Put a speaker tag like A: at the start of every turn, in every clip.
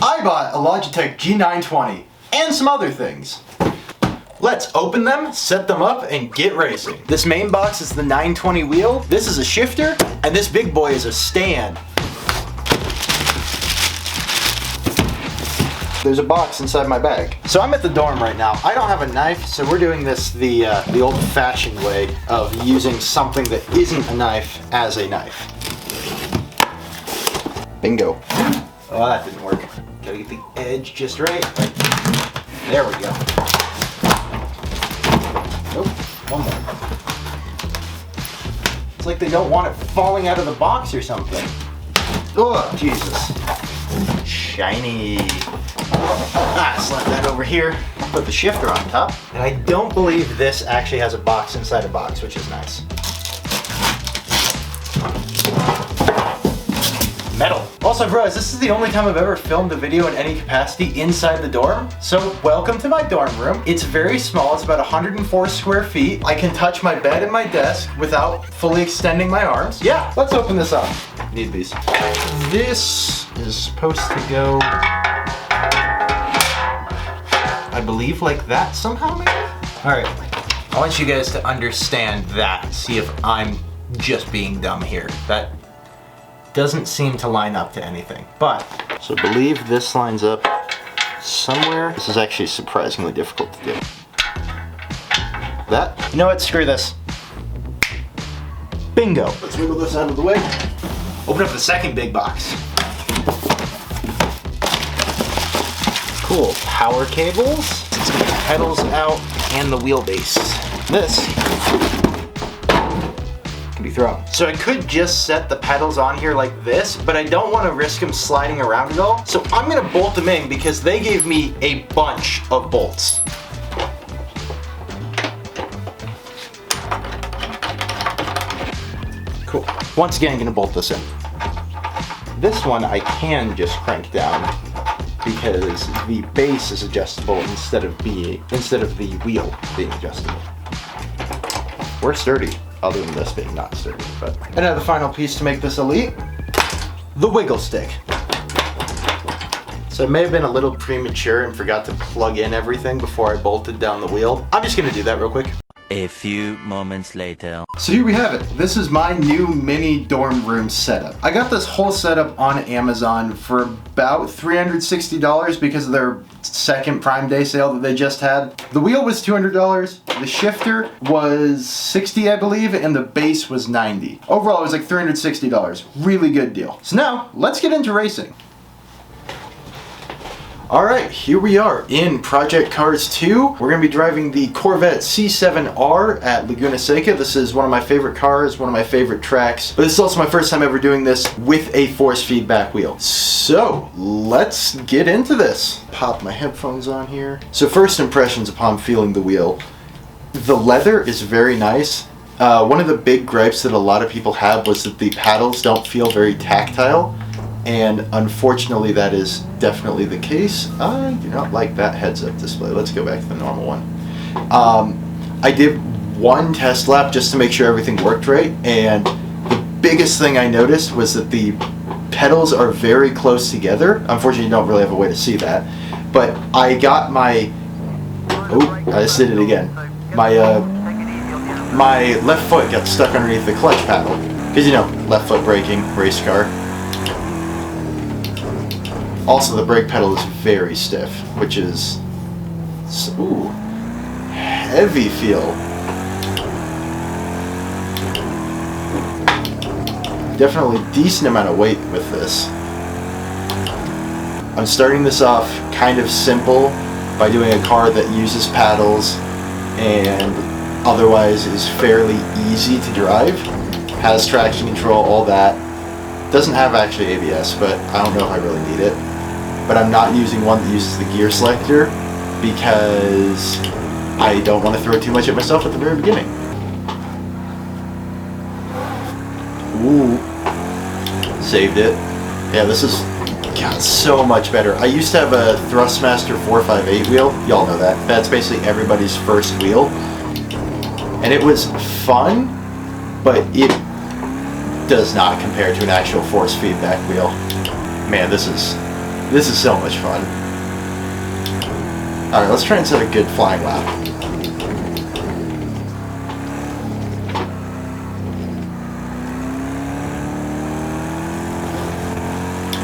A: I bought a Logitech G920 and some other things. Let's open them, set them up, and get racing. This main box is the 920 wheel, this is a shifter, and this big boy is a stand. There's a box inside my bag. So I'm at the dorm right now. I don't have a knife, so we're doing this the old-fashioned way of using something that isn't a knife as a knife. Bingo. Oh, that didn't work. Gotta get the edge just right. There we go. Nope, one more. It's like they don't want it falling out of the box or something. Oh, Jesus. Shiny. Slap that over here, put the shifter on top. And I don't believe this actually has a box inside a box, which is nice. Metal. Also, I've realized this is the only time I've ever filmed a video in any capacity inside the dorm. So welcome to my dorm room. It's very small, it's about 104 square feet. I can touch my bed and my desk without fully extending my arms. Yeah, let's open this up. Need these. This is supposed to go, I believe, like that somehow, maybe? All right, I want you guys to understand that. See if I'm just being dumb here. That doesn't seem to line up to anything, but. So I believe this lines up somewhere. This is actually surprisingly difficult to do. That, you know what, screw this. Bingo. Let's wiggle this out of the way. Open up the second big box. Cool, power cables, some pedals out, and the wheelbase. This can be thrown. So I could just set the pedals on here like this, but I don't want to risk them sliding around at all. So I'm gonna bolt them in because they gave me a bunch of bolts. Cool. Once again, I'm gonna bolt this in. This one I can just crank down because the base is adjustable instead of the wheel being adjustable. We're sturdy, other than this being not sturdy. But and now the final piece to make this elite, the wiggle stick. So I may have been a little premature and forgot to plug in everything before I bolted down the wheel. I'm just gonna do that real quick.
B: A few moments later.
A: So here we have it. This is my new mini dorm room setup. I got this whole setup on Amazon for about $360 because of their second Prime Day sale that they just had. The wheel was $200, the shifter was $60, I believe, and the base was $90. Overall, it was like $360. Really good deal. So now, let's get into racing. Alright, here we are in Project Cars 2. We're going to be driving the Corvette C7R at Laguna Seca. This is one of my favorite cars, one of my favorite tracks, but this is also my first time ever doing this with a force feedback wheel. So, let's get into this. Pop my headphones on here. So first impressions upon feeling the wheel. The leather is very nice. One of the big gripes that a lot of people have was that the paddles don't feel very tactile. And unfortunately that is definitely the case. I do not like that heads-up display. Let's go back to the normal one. I did one test lap just to make sure everything worked right, and the biggest thing I noticed was that the pedals are very close together. Unfortunately, you don't really have a way to see that. But I got my... Oh, I just did it again. My left foot got stuck underneath the clutch paddle. Because, you know, left foot braking, race car. Also, the brake pedal is very stiff, which is, ooh, heavy feel. Definitely decent amount of weight with this. I'm starting this off kind of simple by doing a car that uses paddles and otherwise is fairly easy to drive. Has traction control, all that. Doesn't have actually ABS, but I don't know if I really need it. But I'm not using one that uses the gear selector because I don't want to throw too much at myself at the very beginning. Ooh. Saved it. Yeah, this is, God, so much better. I used to have a Thrustmaster 458 wheel. Y'all know that. That's basically everybody's first wheel. And it was fun, but it does not compare to an actual force feedback wheel. Man, this is This is so much fun. Alright, let's try and set a good flying lap.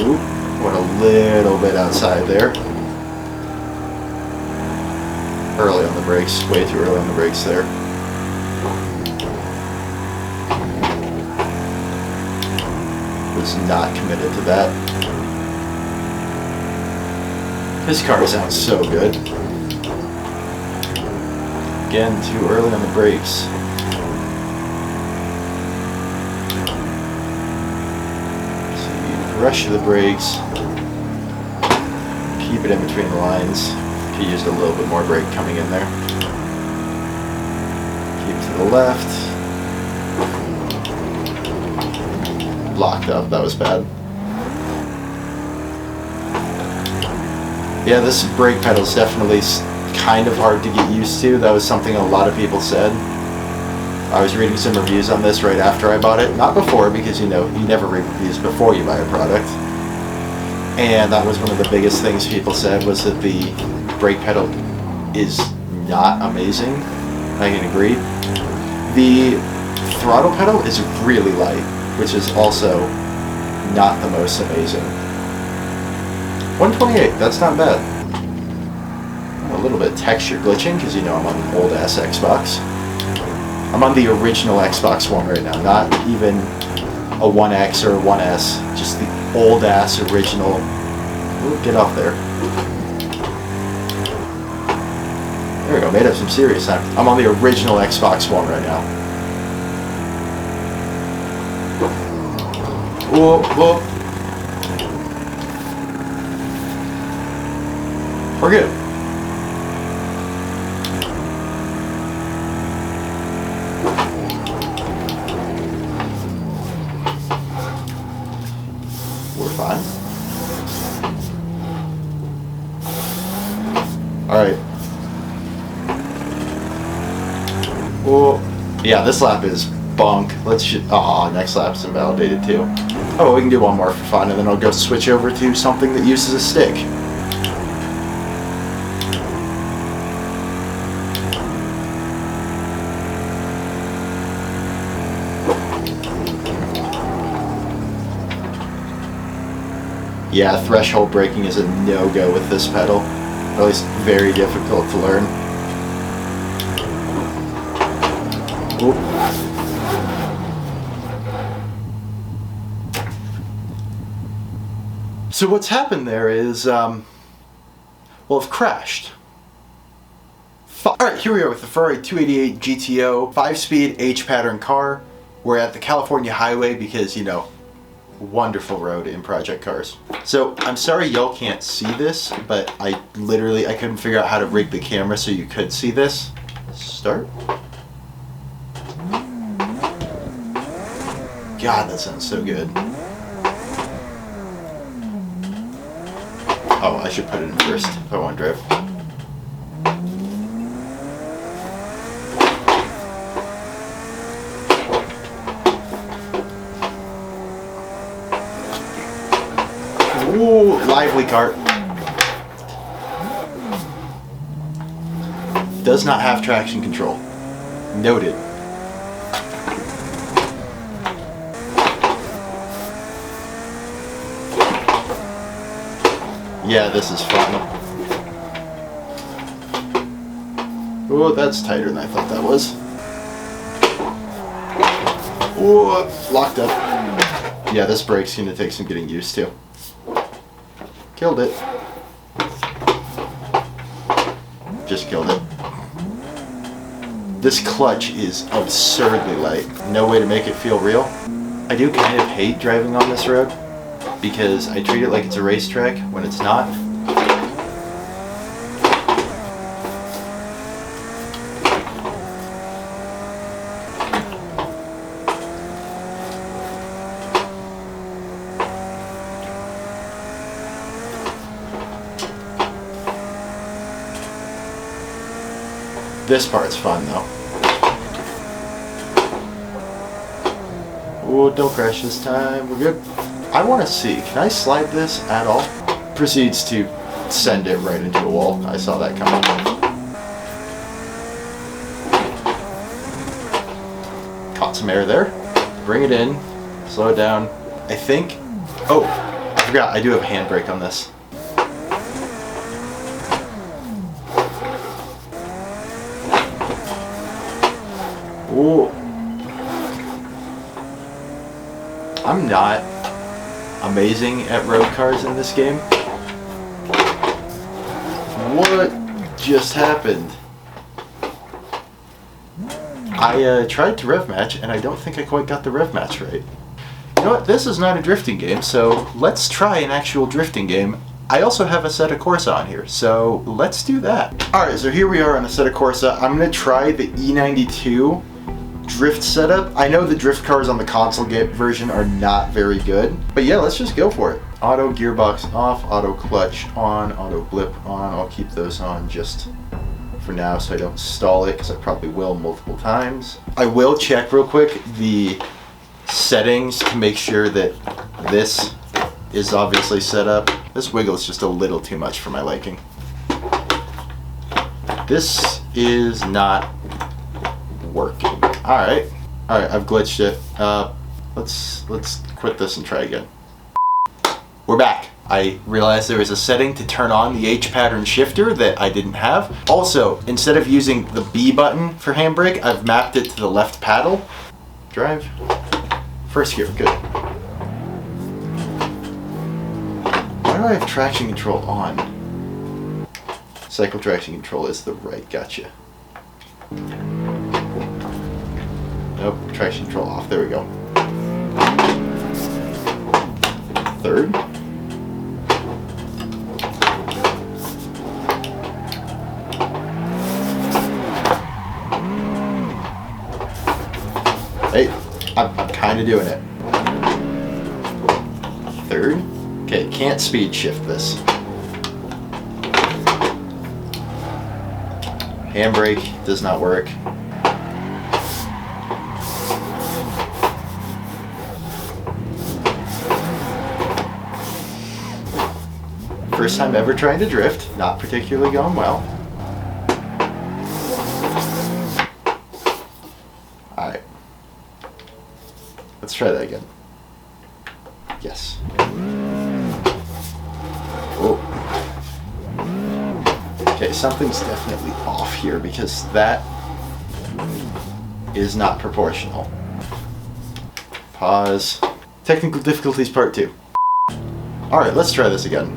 A: Oop, went a little bit outside there. Early on the brakes, way too early on the brakes there. Was not committed to that. This car sounds so good. Again, too early on the brakes. So you rush the brakes. Keep it in between the lines. Could use a little bit more brake coming in there. Keep it to the left. Locked up, that was bad. Yeah, this brake pedal is definitely kind of hard to get used to. That was something a lot of people said. I was reading some reviews on this right after I bought it. Not before, because you know, you never read reviews before you buy a product. And that was one of the biggest things people said, was that the brake pedal is not amazing. I can agree. The throttle pedal is really light, which is also not the most amazing. 128, that's not bad. A little bit of texture glitching, because you know I'm on an old ass Xbox. I'm on the original Xbox One right now, not even a One X or a One S, just the old ass original. Ooh, get off there. There we go, made up some serious time. I'm on the original Xbox One right now. Whoa, whoa. We're good. We're fine. Alright. Whoa. Yeah, this lap is bunk. Let's next lap's invalidated too. Oh, we can do one more for fun, and then I'll go switch over to something that uses a stick. Yeah, threshold braking is a no-go with this pedal. At least very difficult to learn. Oop. So what's happened there is, well, I've crashed. Alright, here we are with the Ferrari 288 GTO 5-speed H-pattern car. We're at the California highway because, you know, wonderful road in project cars. So I'm sorry y'all can't see this, but I couldn't figure out how to rig the camera so you could see this. Start. God, that sounds so good. Oh, I should put it in first if I want to drive. Ooh, lively cart. Does not have traction control. Noted. Yeah, this is fun. Oh, that's tighter than I thought that was. Oh, locked up. Yeah, this brake's gonna take some getting used to. Killed it. Just killed it. This clutch is absurdly light. No way to make it feel real. I do kind of hate driving on this road because I treat it like it's a racetrack when it's not. This part's fun though. Oh, don't crash this time. We're good. I want to see. Can I slide this at all? proceeds to send it right into a wall. I saw that coming. Caught some air there. Bring it in. Slow it down. I think... Oh, I forgot. I do have a handbrake on this. Ooh. I'm not amazing at road cars in this game. What just happened? I tried to rev match and I don't think I quite got the rev match right. You know what? This is not a drifting game, so let's try an actual drifting game. I also have Assetto Corsa on here, so let's do that. Alright, so here we are on Assetto Corsa. I'm going to try the E92 drift setup. I know the drift cars on the console version are not very good, but yeah, let's just go for it. Auto gearbox off, auto clutch on, auto blip on. I'll keep those on just for now so I don't stall it, because I probably will multiple times. I will check real quick the settings to make sure that this is obviously set up. This wiggle is just a little too much for my liking. This is not working. Alright, I've glitched it. Let's quit this and try again. We're back. I realized there was a setting to turn on the H pattern shifter that I didn't have. Also, instead of using the B button for handbrake, I've mapped it to the left paddle. Drive. First gear, good. Why do I have traction control on? Cycle traction control is the right, gotcha. Nope, traction control off, there we go. Third. Hey, I'm kind of doing it. Third. Okay, can't speed shift this. Handbrake does not work. First time ever trying to drift, not particularly going well. Alright. Let's try that again. Yes. Oh. Okay, something's definitely off here because that is not proportional. Pause. Technical difficulties part 2. Alright, let's try this again.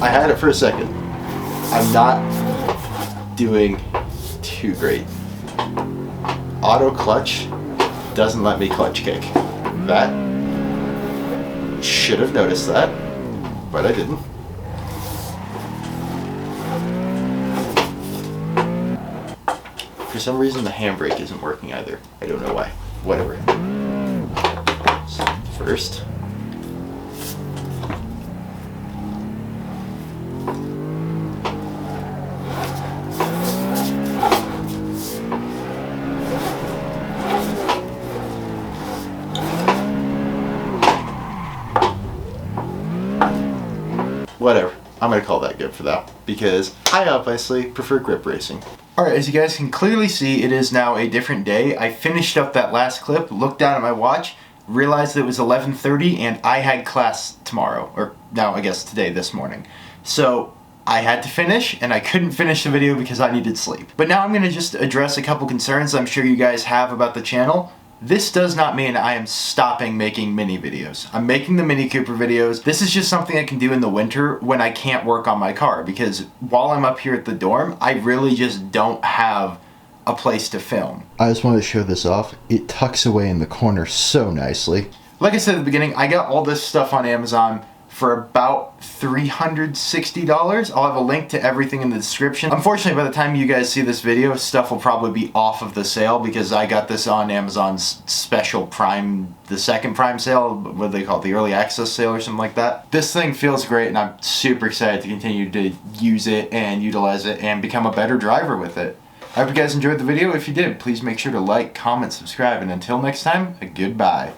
A: I had it for a second. I'm not doing too great. Auto clutch doesn't let me clutch kick. That should have noticed that, but I didn't. For some reason the handbrake isn't working either. I don't know why. Whatever. So first. Whatever. I'm gonna call that good for that because I obviously prefer grip racing. Alright, as you guys can clearly see, it is now a different day. I finished up that last clip, looked down at my watch, realized it was 11:30 and I had class tomorrow, or now I guess today, this morning. So I had to finish and I couldn't finish the video because I needed sleep. But now I'm gonna just address a couple concerns I'm sure you guys have about the channel. This does not mean I am stopping making mini videos. I'm making the Mini Cooper videos. This is just something I can do in the winter when I can't work on my car because while I'm up here at the dorm, I really just don't have a place to film. I just wanted to show this off. It tucks away in the corner so nicely. Like I said at the beginning, I got all this stuff on Amazon for about $360. I'll have a link to everything in the description. Unfortunately, by the time you guys see this video, stuff will probably be off of the sale because I got this on Amazon's special Prime, the second Prime sale, what do they call it, the early access sale or something like that. This thing feels great and I'm super excited to continue to use it and utilize it and become a better driver with it. I hope you guys enjoyed the video. If you did, please make sure to like, comment, subscribe, and until next time, goodbye.